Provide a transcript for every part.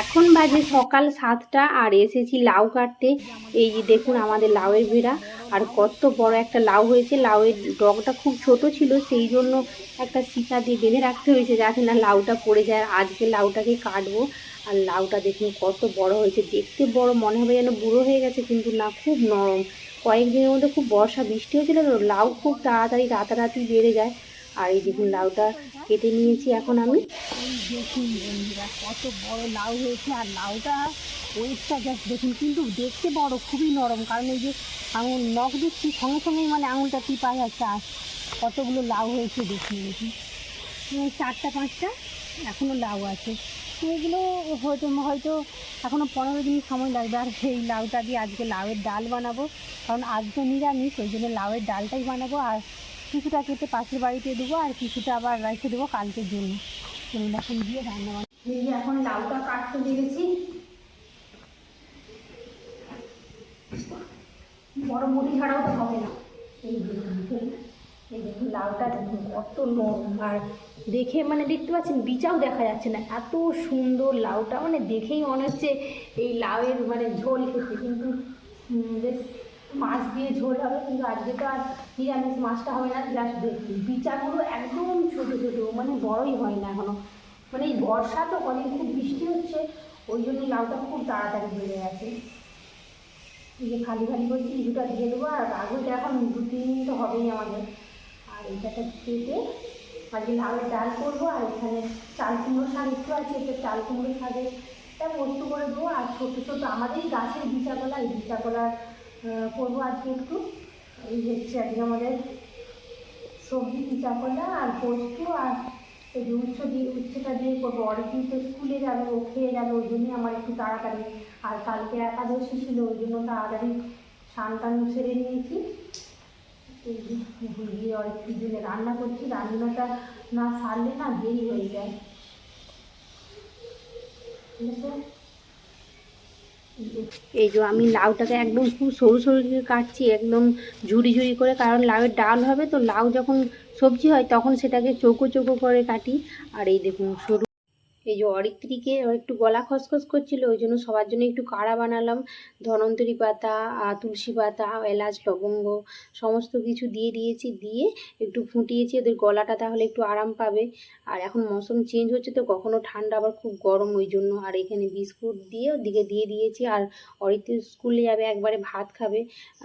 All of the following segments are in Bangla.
এখন বাজে সকাল 7টা আর এসেছি লাউ কাটতে। এই যে দেখুন আমাদের লাউয়ের বেড়া, আর কত বড় একটা লাউ হয়েছে। লাউয়ের ডগটা খুব ছোট ছিল, সেই জন্য একটা শিকা দিয়ে বেঁধে রাখতে হয়েছে যাতে না লাউটা পড়ে যায়। আর আজকে লাউটাকে কাটবো। আর লাউটা দেখুন কত বড় হয়েছে, দেখতে বড় মনে হবে যেন বুড়ো হয়ে গেছে, কিন্তু না, খুব নরম। কয়েকদিনের মধ্যে খুব বর্ষা বৃষ্টি হয়েছিল তো, লাউ খুব তাড়াতাড়ি রাতারাতি বেড়ে যায়। আর এই দেখুন লাউটা কেটে নিয়েছি এখন আমি। এই দেখুন বন্ধুরা কত বড় লাউ হয়েছে, আর লাউটা ওয়েটটা জাস্ট দেখুন, কিন্তু দেখতে বড়, খুবই নরম। কারণ এই যে আঙুল নখ দিচ্ছি সঙ্গে সঙ্গেই মানে আঙুলটা টিপা যাচ্ছে। আর কতগুলো লাউ হয়েছে দেখুন দেখুন, 4টা 5টা এখনও লাউ আছে। তো এগুলো হয়তো হয়তো এখনও 15 দিন সময় লাগবে। আর এই লাউটা দিয়ে আজকে লাউয়ের ডাল বানাবো, কারণ আজকে নিরামিষ, ওই জন্য লাউয়ের ডালটাই বানাবো। আর কিছুটা কেটে পাশের বাড়িতে দেবো, আর কিছুটা আবার রেখে দেবো কালকের জন্য। চলুন এখন দিয়ে রান্না বান্না। এই যে এখন লাউটা কাটতে লেগেছি। বড় মুড়ি ছাড়াও তো হবে না। এই দেখুন, এই দেখুন লাউটা দেখুন কত নরম, আর দেখে মানে দেখতে পাচ্ছেন বিচাও দেখা যাচ্ছে না, এত সুন্দর লাউটা। মানে দেখেই মনে হচ্ছে এই লাউয়ের মানে ঝোল খেতে, কিন্তু বেশ মাছ দিয়ে ঝোল হবে, কিন্তু আজকে তো আর নিরামিষ, মাছটা হবে না। জাস্ট দেখুন বিচাগুলো একদম ছোটো ছোটো, মানে বড়ই হয় না এখনো। মানে এই বর্ষা তো কদিন খুব বৃষ্টি হচ্ছে, ওই জন্য লাউটা খুব তাড়াতাড়ি বেড়ে গেছে। এই যে খালি খালি করছি, দুটো দিয়ে দেবো। আর আগুনটা এখন 2-3 দিন তো হবেই আমাদের। আর এইটাকে কেটে আজকে লাউয়ের ডাল করবো। আর এখানে চাল কুমড়ো শাক একটু আছে, এটা চাল কুমড়ো শাকের এটা পোস্ত করে দেবো। আর ছোটো ছোটো আমাদের গাছের বিচাকলা, এই বিচাকলা করবো আজকে একটু। এই হচ্ছে আজকে আমাদের সবজি বিচাকলা আর পোস্ত। আর এই যে উচ্ছেটা দিয়ে করবো। অনেক কিন্তু স্কুলে যাবে, ও খেয়ে যাবে, ওই জন্যই আমার একটু তাড়াতাড়ি। আর কালকে একাদশী ছিল, ওই জন্য তাড়াতাড়ি স্নান টান সেরে নিয়েছি। এই যে গিয়ে অনেকটির জন্য রান্না করছি, রান্নাটা না সারলে না দেরি হয়ে যায়, ঠিক আছে। এই যে আমি লাউটাকে একদম খুব সরু সরু করে কাটছি, একদম ঝুরি ঝুরি করে, কারণ লাউয়ের ডাল হবে তো। লাউ যখন সবজি হয় তখন সেটাকে চৌকো চৌকো করে কাটি। আর এই দেখুন সরু। এই যে অরিত্রীকে একটু গলা খসখস করছিল, ওই জন্য সবার জন্য একটু কাড়া বানালাম। ধন্বন্তরি পাতা, তুলসী পাতা, এলাচ, লবঙ্গ সমস্ত কিছু দিয়ে দিয়েছি, দিয়ে একটু ফুটিয়েছি, ওদের গলাটা তাহলে একটু আরাম পাবে। আর এখন মৌসুম চেঞ্জ হচ্ছে তো, কখনো ঠান্ডা আবার খুব গরম, ওই জন্য। আর এখানে বিস্কুট দিয়ে ওদিকে দিয়ে দিয়েছি। আর অরিত্রী স্কুলে যাবে, একবারে ভাত খাবে।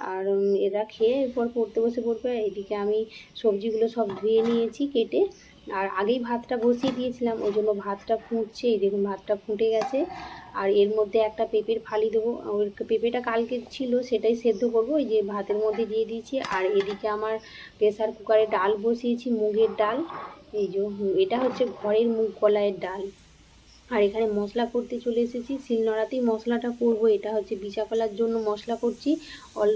আর এরা খেয়ে এরপর পড়তে বসে পড়বে। এদিকে আমি সবজিগুলো সব ধুয়ে নিয়েছি কেটে, আর আগেই ভাতটা বসিয়ে দিয়েছিলাম, ওই জন্য ভাতটা ফুটছে। এই দেখুন ভাতটা ফুটে গেছে। আর এর মধ্যে একটা পেঁপের ফালি দেবো। ওই পেঁপেটা কালকে ছিল, সেটাই সেদ্ধ করব, এই যে ভাতের মধ্যে দিয়ে দিয়েছি। আর এদিকে আমার প্রেসার কুকারে ডাল বসিয়েছি, মুগের ডাল। এই যে এটা হচ্ছে ঘরের মুগ কলাইয়ের ডাল। আর এখানে মশলা করতে চলে এসেছি, শিলনোড়াতেই মশলাটা করব। এটা হচ্ছে বিচা কলার জন্য মশলা করছি।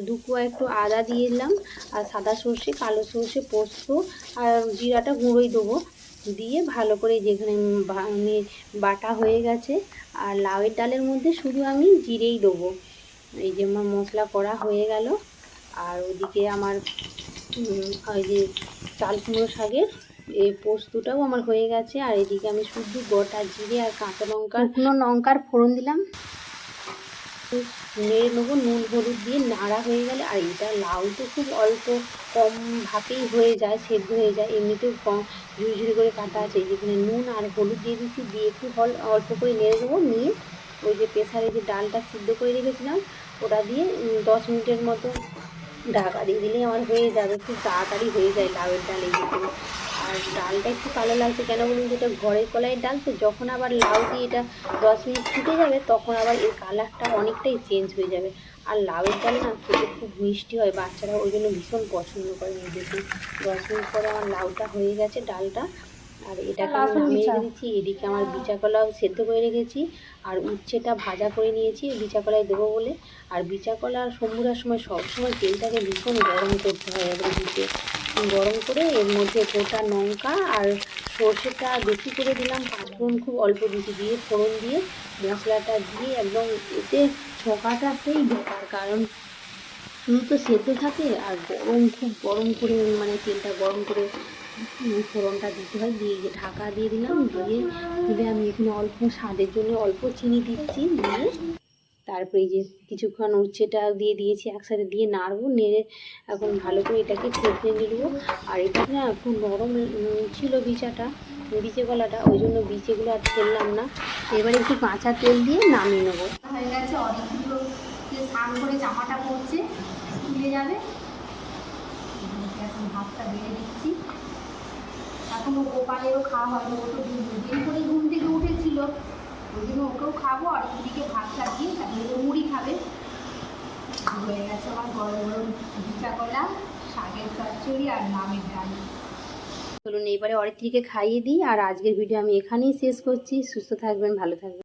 দুকুয়া একটু আদা দিয়ে দিলাম, আর সাদা সর্ষে, কালো সর্ষে, পোস্ত আর জিরাটা গুঁড়োই দেবো। দিয়ে ভালো করে যেখানে বাটা হয়ে গেছে। আর লাউয়ের ডালের মধ্যে শুধু আমি জিরেই দেবো। এই যে আমার মশলা করা হয়ে গেল। আর ওদিকে আমার ওই যে চাল কুমড়ো শাকের এই পোস্তটাও আমার হয়ে গেছে। আর এদিকে আমি শুধু গোটা জিরে আর কাঁচা শুকনো লঙ্কার ফোড়ন দিলাম, নেড়ে নেবো নুন হলুদ দিয়ে। নাড়া হয়ে গেলে, আর এটা লাউ তো খুব অল্প কম ভাপেই হয়ে যায়, সেদ্ধ হয়ে যায়, এমনিতেও কম ঝুড়ি ঝুড়ি করে কাটা আছে। যেখানে নুন আর হলুদ দিয়ে দিচ্ছি, দিয়ে একটু অল্প করে নেড়ে দেবো। নিয়ে ওই যে প্রেসারে যে ডালটা সিদ্ধ করে রেখেছিলাম, ওটা দিয়ে 10 মিনিটের মতো ঢাকা দিয়ে দিলেই আমার হয়ে যাবে। খুব তাড়াতাড়ি হয়ে যায় লাউয়ের ডাল, এই দেখুন। আর ডালটা একটু কালো লাগছে কেন বলুন, যেটা ঘরের কলাইয়ের ডাল তো, যখন আবার লাউ দিয়ে এটা 10 মিনিট ফুটে যাবে, তখন আবার এর কালারটা অনেকটাই চেঞ্জ হয়ে যাবে। আর লাউয়ের ডাল না খেতে খুব মিষ্টি হয়, বাচ্চারা ওই জন্য ভীষণ পছন্দ করে। এই দেখুন 10 মিনিট পরে আমার লাউটা হয়ে গেছে, ডালটা। আর এটাকে আমি নামিয়ে রেখে দিচ্ছি। এদিকে আমার বিচা কলাও সেদ্ধ করে রেখেছি, আর উচ্ছেটা ভাজা করে নিয়েছি বিচা কলায় দেবো বলে। আর বিচা কলা সম্বুরার সময় সবসময় তেলটাকে ভীষণ গরম করতে হয়, এবার দিতে গরম করে এর মধ্যে গোটা লঙ্কা আর সর্ষেটা বেশি করে দিলাম, পাঁচফোড়ন খুব অল্প দিতে, দিয়ে ফোড়ন দিয়ে মশলাটা দিয়ে একদম এতে ছকাটা সেই বেকার, কারণ শুধু তো সেদ্ধ থাকে। আর গরম, খুব গরম করে মানে তেলটা গরম করে ফোড়নটা দিতে হয়, দিয়ে ঢাকা দিয়ে দিলাম, দিলে আমি এখানে অল্প স্বাদের জন্য অল্প চিনি দিচ্ছি, দিয়ে তারপরে এই যে কিছুক্ষণ উচ্ছেটা দিয়ে দিয়েছি, একসাথে দিয়ে নাড়বো, নেড়ে এখন ভালো করে এটাকে থেতলে নেবো। আর এটা না একটু নরম ছিল বিচে গলাটা, ওই জন্য বিচেগুলো আর ফেললাম না। এবারে একটু কাঁচা তেল দিয়ে নামিয়ে নেবো। হয়ে গেছে, অনেকগুলো স্নান করে জামাটা পরছে, স্কুলে যাবে। এখন ভাতটা বেড়ে দিচ্ছি। এখনও গোপালেরও খাওয়া হয়নি, ও তো দেরি করে ঘুম থেকে উঠেছিল, ওই জন্য ওকেও খাবো। আর এদিকে ভাতটা দিয়ে তারপরে ও মুড়ি খাবে। হয়ে গেছে আমার গরম গরম ভিজা কলা, শাকের চচ্চড়ি আর নামের ডাল। চলুন এবারে অরিত্রীকে খাইয়ে দিই। আর আজকের ভিডিও আমি এখানেই শেষ করছি। সুস্থ থাকবেন, ভালো থাকবেন।